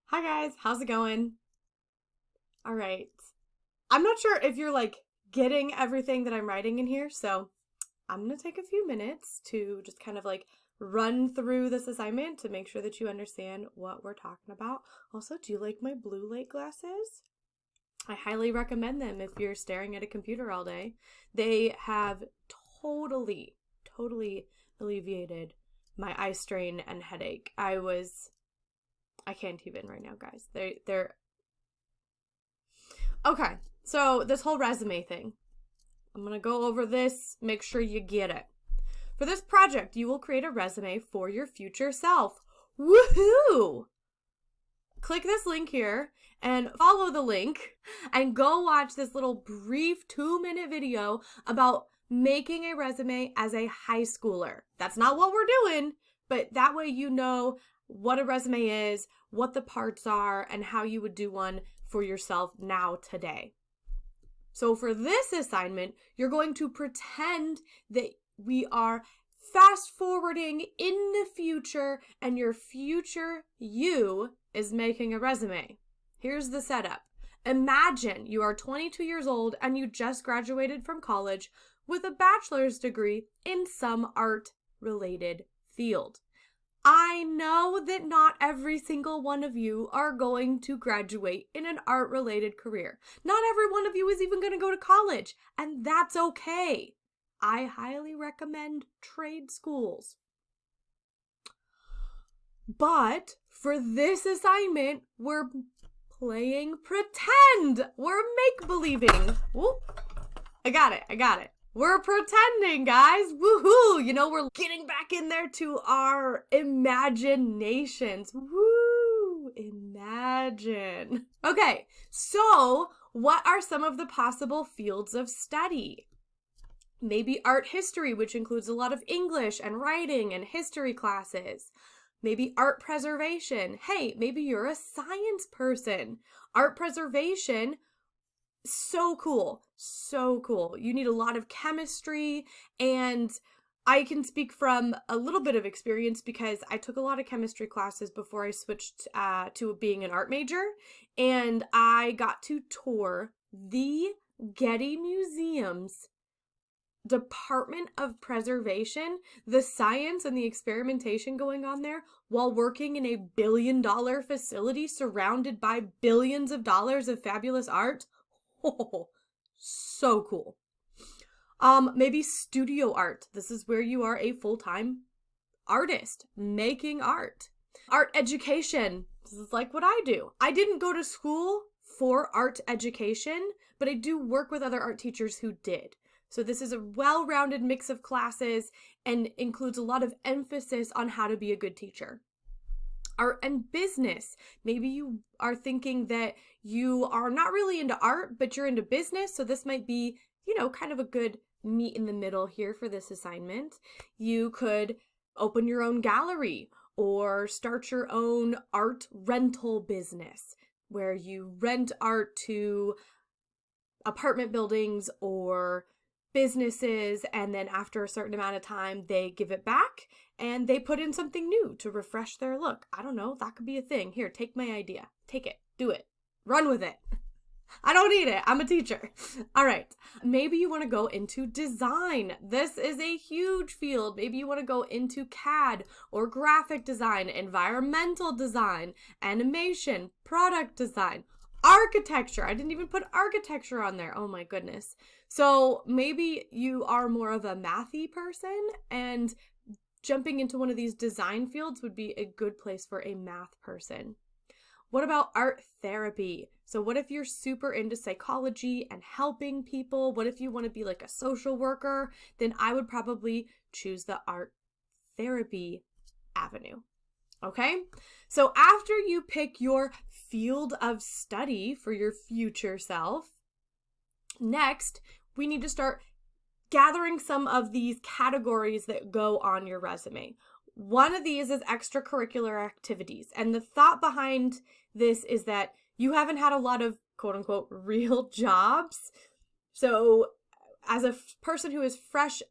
Hi guys, how's it going? All right. I'm not sure if you're getting everything that I'm writing in here, so I'm going to take a few minutes to just kind of run through this assignment to make sure that you understand what we're talking about. Also, do you like my blue light glasses? I highly recommend them if you're staring at a computer all day. They have totally alleviated my eye strain and headache. I can't even right now, guys. They're okay. So this whole resume thing, I'm gonna go over this. Make sure you get it. For this project, you will create a resume for your future self. Woohoo! Click this link here and follow the link and go watch this little brief 2-minute video about making a resume as a high schooler. That's not what we're doing, but that way you know what a resume is, what the parts are, and how you would do one for yourself now today. So for this assignment, you're going to pretend that we are fast forwarding in the future and your future you is making a resume. Here's the setup. Imagine you are 22 years old and you just graduated from college with a bachelor's degree in some art-related field. I know that not every single one of you are going to graduate in an art-related career. Not every one of you is even going to go to college, and that's okay. I highly recommend trade schools. But for this assignment, we're playing pretend. We're make-believing. Whoop. I got it. We're pretending, guys. Woohoo! You know, we're getting back in there to our imaginations. Woo! Imagine. Okay, so what are some of the possible fields of study? Maybe art history, which includes a lot of English and writing and history classes. Maybe art preservation. Hey, maybe you're a science person. Art preservation, so cool. You need a lot of chemistry, and I can speak from a little bit of experience because I took a lot of chemistry classes before I switched to being an art major, and I got to tour the Getty Museum's Department of Preservation, the science and the experimentation going on there while working in a billion-dollar facility surrounded by billions of dollars of fabulous art. Oh, so cool. Maybe studio art. This is where you are a full-time artist making art. Art education. This is like what I do. I didn't go to school for art education, but I do work with other art teachers who did. So this is a well-rounded mix of classes and includes a lot of emphasis on how to be a good teacher. Art and business. Maybe you are thinking that you are not really into art, but you're into business. So this might be, kind of a good meet in the middle here for this assignment. You could open your own gallery or start your own art rental business where you rent art to apartment buildings or businesses, and then after a certain amount of time they give it back and they put in something new to refresh their look. I don't know, that could be a thing. Here, take my idea. Take it. Do it. Run with it. I don't need it. I'm a teacher. All right. Maybe you want to go into design. This is a huge field. Maybe you want to go into CAD or graphic design, environmental design, animation, product design, architecture. I didn't even put architecture on there. Oh my goodness. So maybe you are more of a mathy person, and jumping into one of these design fields would be a good place for a math person. What about art therapy? So what if you're super into psychology and helping people? What if you want to be like a social worker? Then I would probably choose the art therapy avenue. Okay? So after you pick your field of study for your future self, next, we need to start gathering some of these categories that go on your resume. One of these is extracurricular activities. And the thought behind this is that you haven't had a lot of quote unquote real jobs. So as a person who is fresh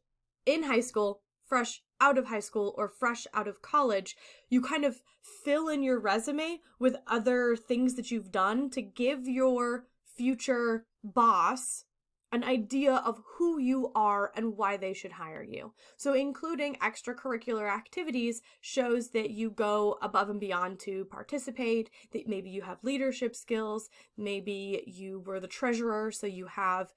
in high school, fresh out of high school or fresh out of college, you kind of fill in your resume with other things that you've done to give your future boss an idea of who you are and why they should hire you. So including extracurricular activities shows that you go above and beyond to participate, that maybe you have leadership skills, maybe you were the treasurer, so you have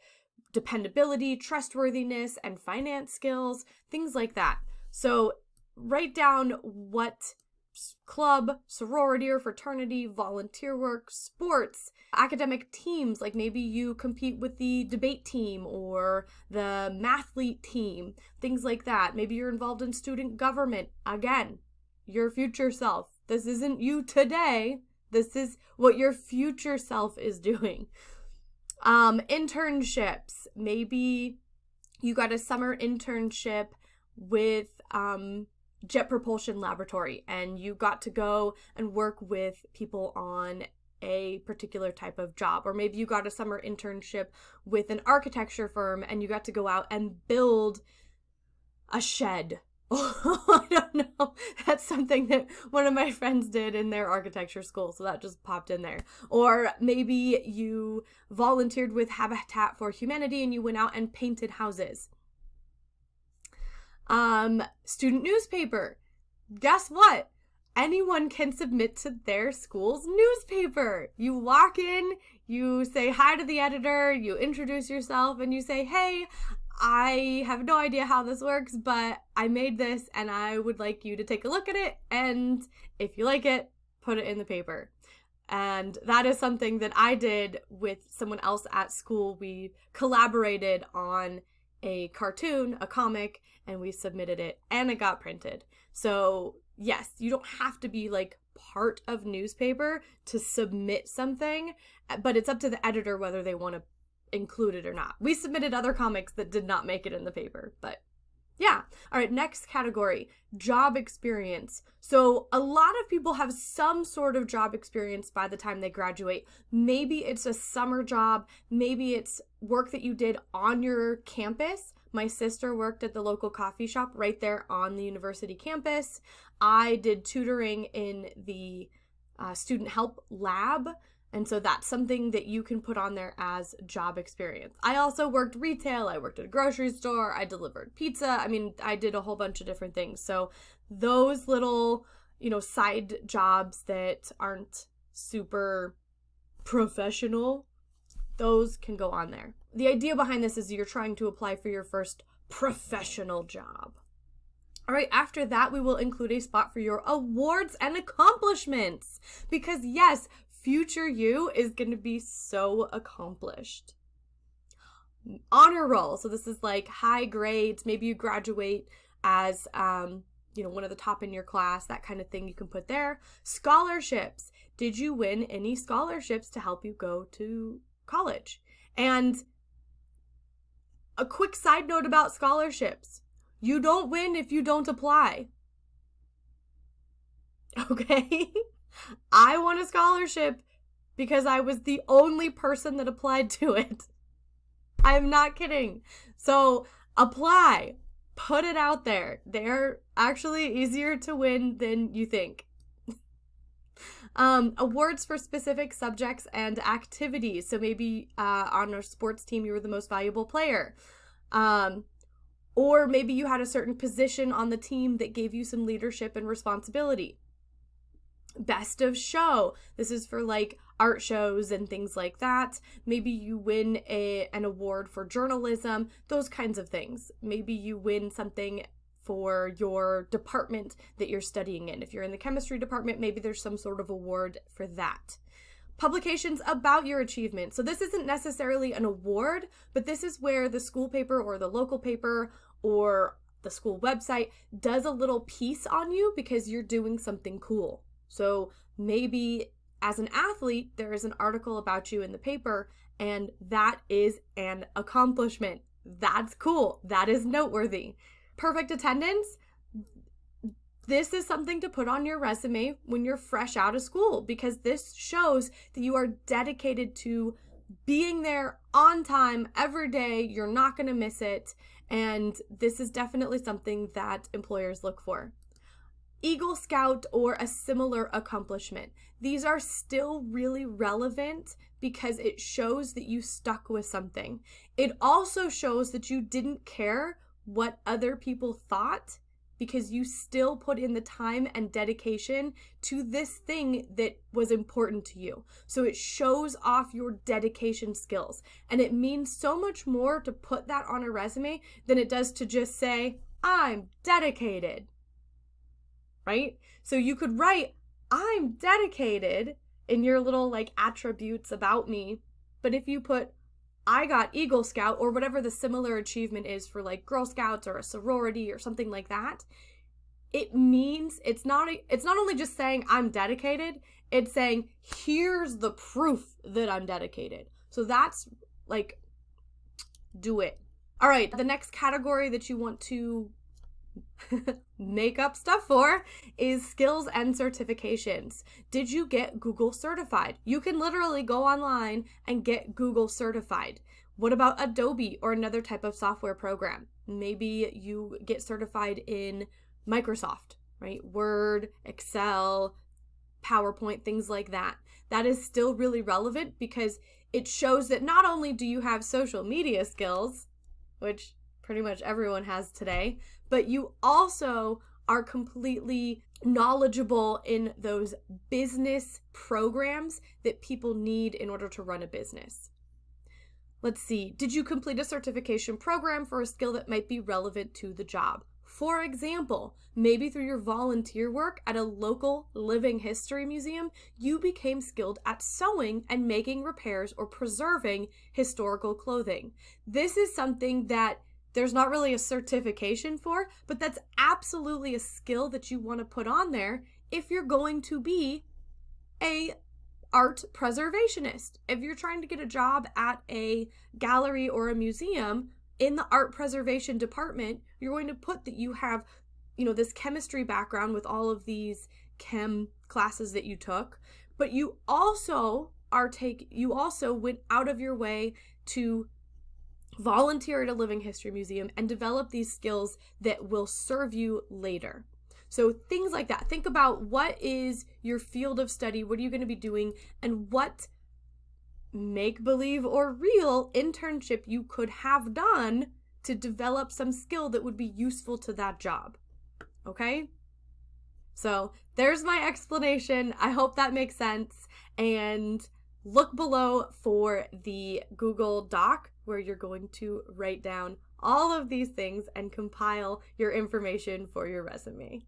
dependability, trustworthiness, and finance skills, things like that. So write down what club, sorority or fraternity, volunteer work, sports, academic teams, like maybe you compete with the debate team or the mathlete team, things like that. Maybe you're involved in student government. Again, your future self. This isn't you today. This is what your future self is doing. Internships. Maybe you got a summer internship with Jet Propulsion Laboratory, and you got to go and work with people on a particular type of job. Or maybe you got a summer internship with an architecture firm and you got to go out and build a shed. I don't know. That's something that one of my friends did in their architecture school, so that just popped in there. Or maybe you volunteered with Habitat for Humanity and you went out and painted houses. Student newspaper. Guess what? Anyone can submit to their school's newspaper. You walk in, you say hi to the editor, you introduce yourself, and you say, hey, I have no idea how this works, but I made this and I would like you to take a look at it. And if you like it, put it in the paper. And that is something that I did with someone else at school. We collaborated on a cartoon, a comic, and we submitted it and it got printed. So yes, you don't have to be like part of newspaper to submit something, but it's up to the editor whether they want to include it or not. We submitted other comics that did not make it in the paper, but yeah. All right, next category, job experience. So a lot of people have some sort of job experience by the time they graduate. Maybe it's a summer job. Maybe it's work that you did on your campus. My sister worked at the local coffee shop right there on the university campus. I did tutoring in the student help lab. And so that's something that you can put on there as job experience. I also worked retail. I worked at a grocery store. I delivered pizza. I mean, I did a whole bunch of different things. So those little, side jobs that aren't super professional, those can go on there. The idea behind this is you're trying to apply for your first professional job. All right, after that, we will include a spot for your awards and accomplishments. Because yes, future you is going to be so accomplished. Honor roll. So this is like high grades. Maybe you graduate as, one of the top in your class, that kind of thing you can put there. Scholarships. Did you win any scholarships to help you go to college? And a quick side note about scholarships. You don't win if you don't apply. Okay? I won a scholarship because I was the only person that applied to it. I'm not kidding. So apply. Put it out there. They're actually easier to win than you think. Awards for specific subjects and activities. So maybe on a sports team you were the most valuable player. Or maybe you had a certain position on the team that gave you some leadership and responsibility. Best of show. This is for like art shows and things like that. Maybe you win an award for journalism, those kinds of things. Maybe you win something for your department that you're studying in. If you're in the chemistry department, maybe there's some sort of award for that. Publications about your achievement. So this isn't necessarily an award, but this is where the school paper or the local paper or the school website does a little piece on you because you're doing something cool. So maybe as an athlete, there is an article about you in the paper, and that is an accomplishment. That's cool. That is noteworthy. Perfect attendance. This is something to put on your resume when you're fresh out of school, because this shows that you are dedicated to being there on time every day. You're not going to miss it. And this is definitely something that employers look for. Eagle Scout or a similar accomplishment. These are still really relevant because it shows that you stuck with something. It also shows that you didn't care what other people thought because you still put in the time and dedication to this thing that was important to you. So it shows off your dedication skills. And it means so much more to put that on a resume than it does to just say, I'm dedicated. Right? So you could write, I'm dedicated in your little like attributes about me. But if you put, I got Eagle Scout or whatever the similar achievement is for like Girl Scouts or a sorority or something like that, it means it's not only just saying I'm dedicated, it's saying here's the proof that I'm dedicated. So that's like, do it. All right, the next category that you want to make up stuff for is skills and certifications. Did you get Google certified? You can literally go online and get Google certified. What about Adobe or another type of software program? Maybe you get certified in Microsoft, right? Word, Excel, PowerPoint, things like that. That is still really relevant because it shows that not only do you have social media skills, which pretty much everyone has today, but you also are completely knowledgeable in those business programs that people need in order to run a business. Let's see, did you complete a certification program for a skill that might be relevant to the job? For example, maybe through your volunteer work at a local living history museum, you became skilled at sewing and making repairs or preserving historical clothing. This is something that there's not really a certification for, but that's absolutely a skill that you want to put on there if you're going to be a art preservationist. If you're trying to get a job at a gallery or a museum in the art preservation department, you're going to put that you have, this chemistry background with all of these chem classes that you took, but you also went out of your way to volunteer at a living history museum and develop these skills that will serve you later. So things like that. Think about what is your field of study, what are you going to be doing, and what make-believe or real internship you could have done to develop some skill that would be useful to that job. Okay? So there's my explanation. I hope that makes sense. And look below for the Google Doc where you're going to write down all of these things and compile your information for your resume.